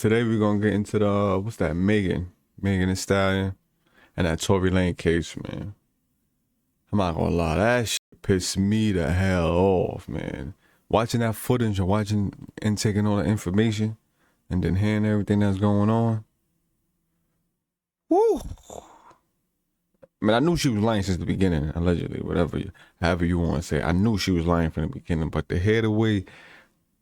Today we're gonna get into the what's that, Megan Thee Stallion, and that Tory Lanez case, man. I'm not gonna lie, that shit pissed me the hell off, man. Watching that footage and watching and taking all the information, and then hearing everything that's going on. Woo! I mean, I knew she was lying since the beginning, allegedly, however you want to say. I knew she was lying from the beginning, but to hear the way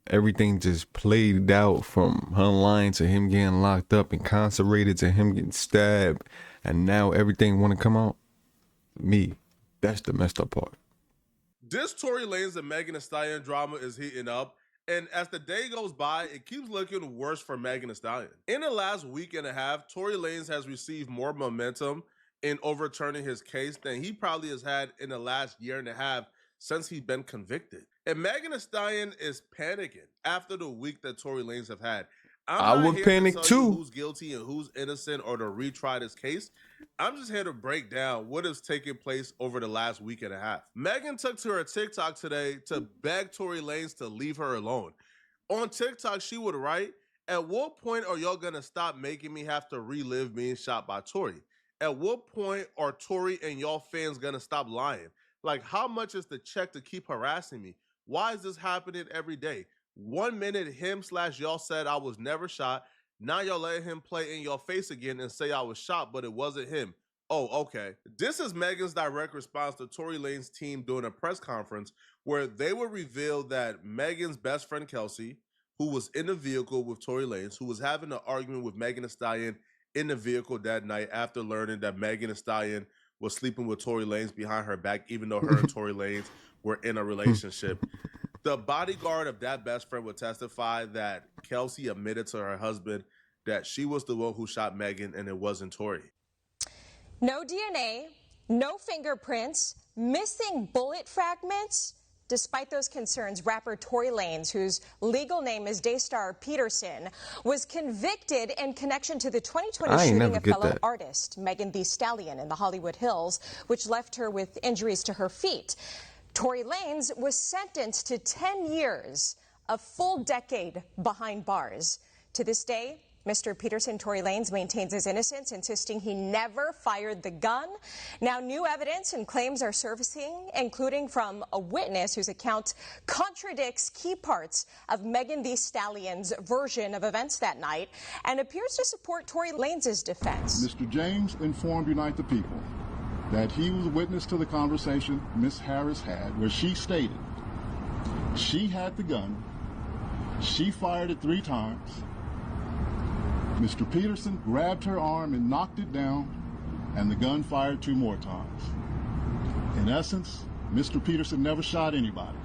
everything just played out, from her lying to him getting locked up, incarcerated, to him getting stabbed, and now everything want to come out. Me, that's the messed up part. This Tory Lanez and Megan Thee Stallion drama is heating up, and as the day goes by, it keeps looking worse for Megan Thee Stallion. In the last week and a half, Tory Lanez has received more momentum in overturning his case than he probably has had in the last year and a half since he's been convicted. And Megan Thee Stallion is panicking after the week that Tory Lanez have had. I I'm not would here panic to tell too. you who's guilty and who's innocent or to retry this case. I'm just here to break down what has taken place over the last week and a half. Megan took to her TikTok today to beg Tory Lanez to leave her alone. On TikTok, she would write, "At what point are y'all gonna stop making me have to relive being shot by Tory? At what point are Tory and y'all fans gonna stop lying? Like, how much is the check to keep harassing me? Why is this happening every day? 1 minute him/y'all said I was never shot. Now y'all letting him play in your face again and say I was shot, but it wasn't him. Oh, okay." This is Megan's direct response to Tory Lanez's team doing a press conference where they would reveal that Megan's best friend Kelsey, who was in the vehicle with Tory Lanez, who was having an argument with Megan Thee Stallion in the vehicle that night after learning that Megan Thee Stallion was sleeping with Tory Lanez behind her back, even though her and Tory Lanez were in a relationship. The bodyguard of that best friend would testify that Kelsey admitted to her husband that she was the one who shot Megan and it wasn't Tory. No DNA, no fingerprints, missing bullet fragments. Despite those concerns, rapper Tory Lanez, whose legal name is Daystar Peterson, was convicted in connection to the 2020 shooting of fellow artist Megan Thee Stallion in the Hollywood Hills, which left her with injuries to her feet. Tory Lanez was sentenced to 10 years, a full decade behind bars. To this day, Mr. Peterson, Tory Lanez, maintains his innocence, insisting he never fired the gun. Now, new evidence and claims are surfacing, including from a witness whose account contradicts key parts of Megan Thee Stallion's version of events that night and appears to support Tory Lanez's defense. Mr. James informed Unite the People that he was a witness to the conversation Ms. Harris had, where she stated she had the gun, she fired it 3 times, Mr. Peterson grabbed her arm and knocked it down, and the gun fired 2 more times. In essence, Mr. Peterson never shot anybody,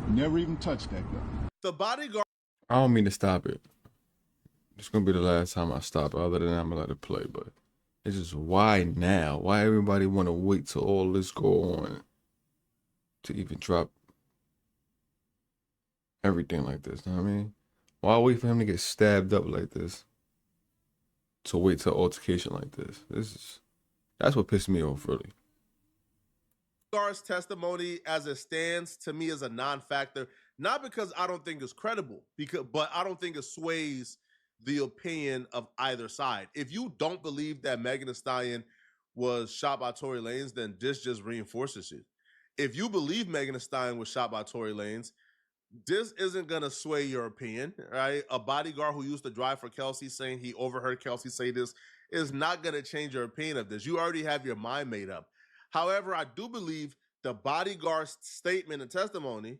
never even touched that gun. The bodyguard. I don't mean to stop it. It's gonna be the last time I stop it. Other than that, I'm gonna let it play. But it's just, why now? Why everybody want to wait till all this go on to even drop everything like this? You know what I mean? Why wait for him to get stabbed up like this? To wait till altercation like this? That's what pissed me off, really. Bodyguard's testimony as it stands to me is a non-factor, not because I don't think it's credible, but I don't think it sways the opinion of either side. If you don't believe that Megan Thee Stallion was shot by Tory Lanez, then this just reinforces it. If you believe Megan Thee Stallion was shot by Tory Lanez, this isn't going to sway your opinion, right? A bodyguard who used to drive for Kelsey saying he overheard Kelsey say this is not going to change your opinion of this. You already have your mind made up. However, I do believe the bodyguard's statement and testimony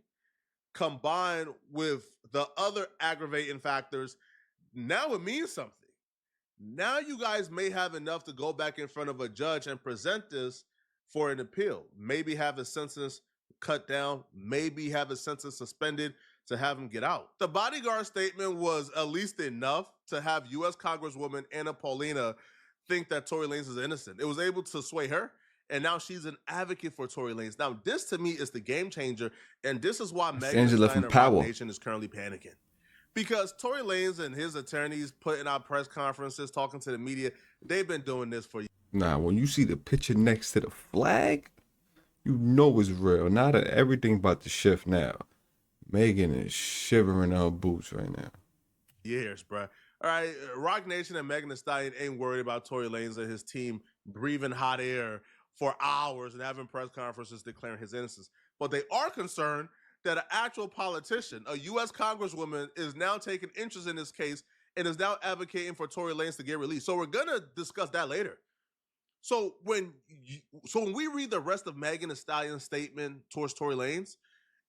combined with the other aggravating factors, now it means something. Now you guys may have enough to go back in front of a judge and present this for an appeal. Maybe have a sentence cut down, maybe have a sentence suspended to have him get out. The bodyguard statement was at least enough to have U.S. Congresswoman Anna Paulina think that Tory Lanez is innocent. It was able to sway her, and now she's an advocate for Tory Lanez. Now, this to me is the game changer, and this is why Megan Thee Stallion and Roc Nation is currently panicking. Because Tory Lanez and his attorneys putting out press conferences, talking to the media, they've been doing this for years. Nah, when you see the picture next to the flag, you know it's real. Now that everything about to shift now, Megan is shivering in her boots right now. Years, bruh. All right, Rock Nation and Megan Thee Stallion ain't worried about Tory Lanez and his team breathing hot air for hours and having press conferences declaring his innocence. But they are concerned that an actual politician, a U.S. Congresswoman, is now taking interest in this case and is now advocating for Tory Lanez to get released. So we're gonna discuss that later. So when we read the rest of Megan Thee Stallion's statement towards Tory Lanez,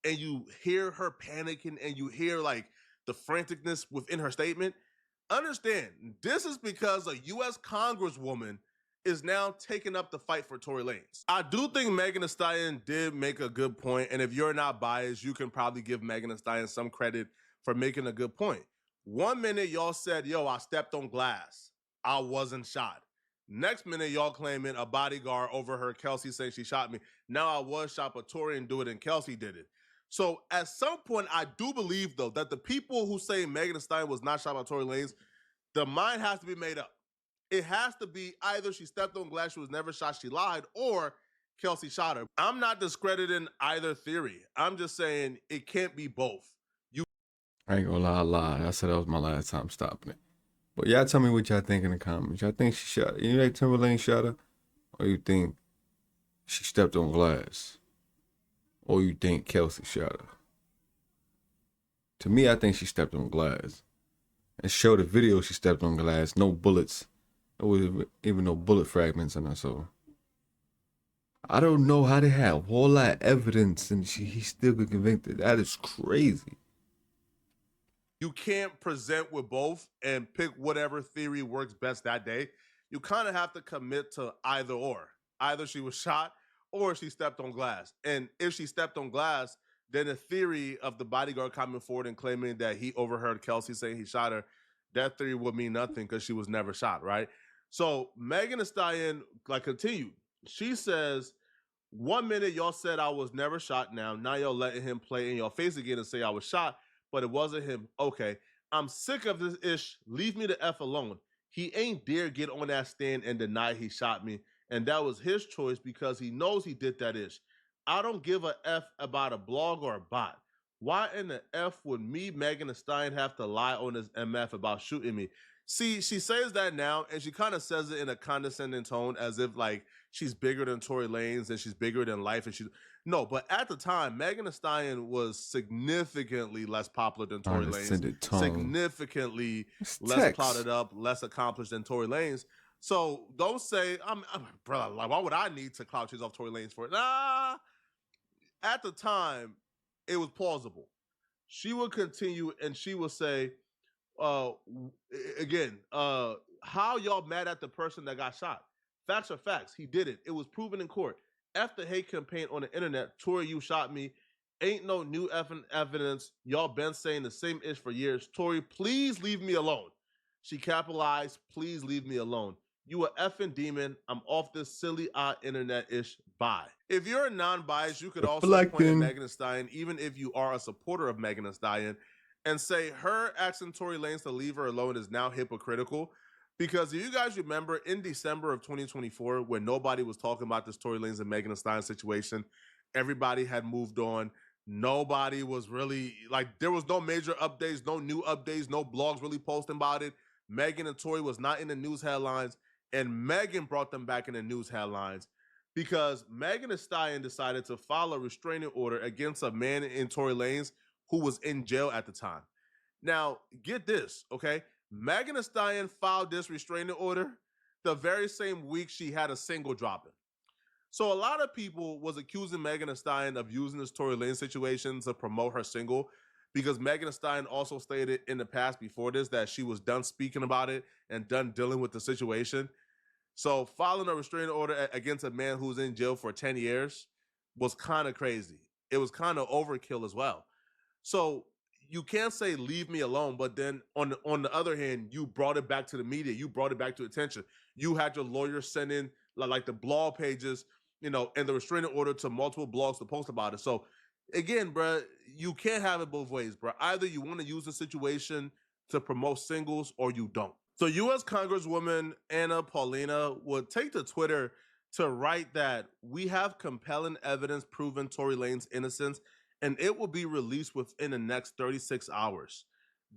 and you hear her panicking and you hear like the franticness within her statement, understand this is because a U.S. Congresswoman is now taking up the fight for Tory Lanez. I do think Megan Thee Stallion did make a good point, and if you're not biased, you can probably give Megan Thee Stallion some credit for making a good point. 1 minute y'all said, yo, I stepped on glass. I wasn't shot. Next minute, y'all claiming a bodyguard overheard Kelsey saying she shot me. Now I was shot, but Tory didn't do it and Kelsey did it. So at some point, I do believe, though, that the people who say Megan Thee Stallion was not shot by Tory Lanez, the mind has to be made up. It has to be either she stepped on glass, she was never shot, she lied, or Kelsey shot her. I'm not discrediting either theory. I'm just saying it can't be both. I ain't gonna lie, I lied. I said that was my last time stopping it. But y'all tell me what y'all think in the comments. Y'all think she shot her? You think Timberlane shot her? Or you think she stepped on glass? Or you think Kelsey shot her? To me, I think she stepped on glass. And show the video she stepped on glass. No bullets. There was even no bullet fragments in her. So I don't know how they have all that evidence and he still got convicted. That is crazy. You can't present with both and pick whatever theory works best that day. You kind of have to commit to either or. Either she was shot or she stepped on glass. And if she stepped on glass, then the theory of the bodyguard coming forward and claiming that he overheard Kelsey saying he shot her, that theory would mean nothing because she was never shot, right? So Megan Thee Stallion, continued. She says, 1 minute y'all said I was never shot now y'all letting him play in your face again and say I was shot, but it wasn't him. Okay, I'm sick of this ish. Leave me the F alone. He ain't dare get on that stand and deny he shot me, and that was his choice because he knows he did that ish. I don't give a F about a blog or a bot. Why in the F would me, Megan Thee Stallion, have to lie on this MF about shooting me? See, she says that now, and she kind of says it in a condescending tone as if like she's bigger than Tory Lanez and she's bigger than life. And no, but at the time, Megan Thee Stallion was significantly less popular than Tory Lanez, significantly less clouded up, less accomplished than Tory Lanez. So don't say, bro, like, why would I need to clout chase off Tory Lanez for it? Nah, at the time, it was plausible. She would continue and she would say, again, how y'all mad at the person that got shot? Facts are facts. He did it. It was proven in court. F the hate campaign on the internet. Tory, you shot me. Ain't no new effing evidence. Y'all been saying the same ish for years. Tory, please leave me alone. She capitalized, please leave me alone. You a effing demon. I'm off this silly internet ish. Bye. If you're a non-biased, you could also point at Megan Thee Stallion, even if you are a supporter of Megan Thee Stallion, and say her asking Tory Lanez to leave her alone is now hypocritical. Because if you guys remember, in December of 2024, when nobody was talking about this Tory Lanez and Megan Thee Stallion situation, everybody had moved on. Nobody was really, there was no major updates, no new updates, no blogs really posting about it. Megan and Tory was not in the news headlines, and Megan brought them back in the news headlines because Megan Thee Stallion decided to file a restraining order against a man in Tory Lanez who was in jail at the time. Now, get this, okay? Megan Thee Stallion filed this restraining order the very same week she had a single dropping. So a lot of people was accusing Megan Thee Stallion of using this Tory Lanez situation to promote her single because Megan Thee Stallion also stated in the past before this that she was done speaking about it and done dealing with the situation. So filing a restraining order against a man who's in jail for 10 years was kind of crazy. It was kind of overkill as well. So you can't say leave me alone, but then on the other hand, you brought it back to the media. You brought it back to attention. You had your lawyers send in like the blog pages, and the restraining order to multiple blogs to post about it. So again, bro, you can't have it both ways, bro. Either you want to use the situation to promote singles or you don't. So U.S. Congresswoman Anna Paulina would take to Twitter to write that we have compelling evidence proving Tory Lanez's innocence, and it will be released within the next 36 hours.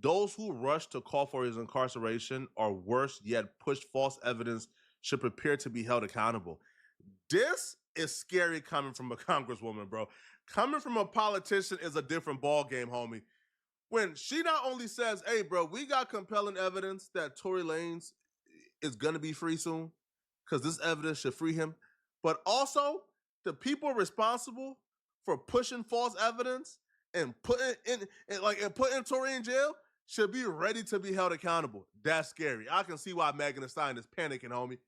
Those who rush to call for his incarceration, or worse yet, push false evidence, should prepare to be held accountable. This is scary coming from a congresswoman, bro. Coming from a politician is a different ball game, homie. When she not only says, "Hey, bro, we got compelling evidence that Tory Lanez is gonna be free soon, because this evidence should free him," but also the people responsible for pushing false evidence and putting Tory in jail should be ready to be held accountable. That's scary. I can see why Megan Thee Stallion is panicking, homie.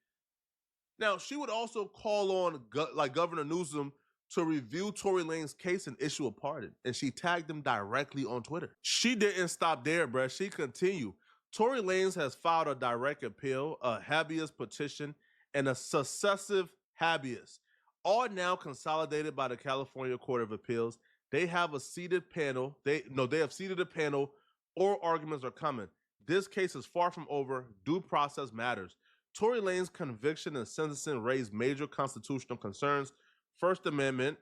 Now, she would also call on Governor Newsom to review Tory Lanez's case and issue a pardon, and she tagged him directly on Twitter. She didn't stop there, bruh. She continued. Tory Lanez has filed a direct appeal, a habeas petition, and a successive habeas, all now consolidated by the California Court of Appeals. They have a seated panel. They have seated a panel. Oral arguments are coming. This case is far from over. Due process matters. Tory Lanez's conviction and sentencing raised major constitutional concerns. First Amendment,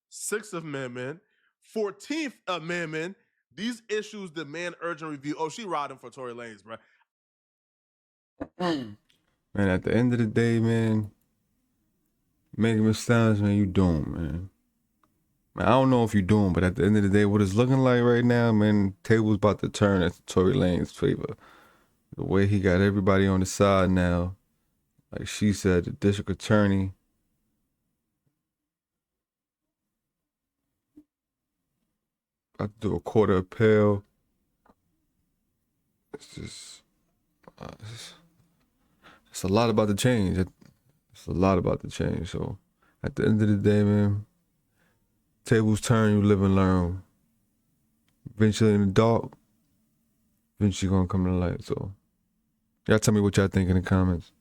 Sixth Amendment, 14th Amendment. These issues demand urgent review. Oh, she riding for Tory Lanez, bro. Man, at the end of the day, man, Megan Thee Stallion, man, you doomed, man. Man, I don't know if you're doomed, but at the end of the day, what it's looking like right now, man, table's about to turn at Tory Lanez's favor. The way he got everybody on the side now, like she said, the district attorney, about to do a court of appeal. It's just, it's a lot about to change. It's a lot about to change. So at the end of the day, man, tables turn, you live and learn. Eventually in the dark, eventually gonna come to light. So y'all tell me what y'all think in the comments.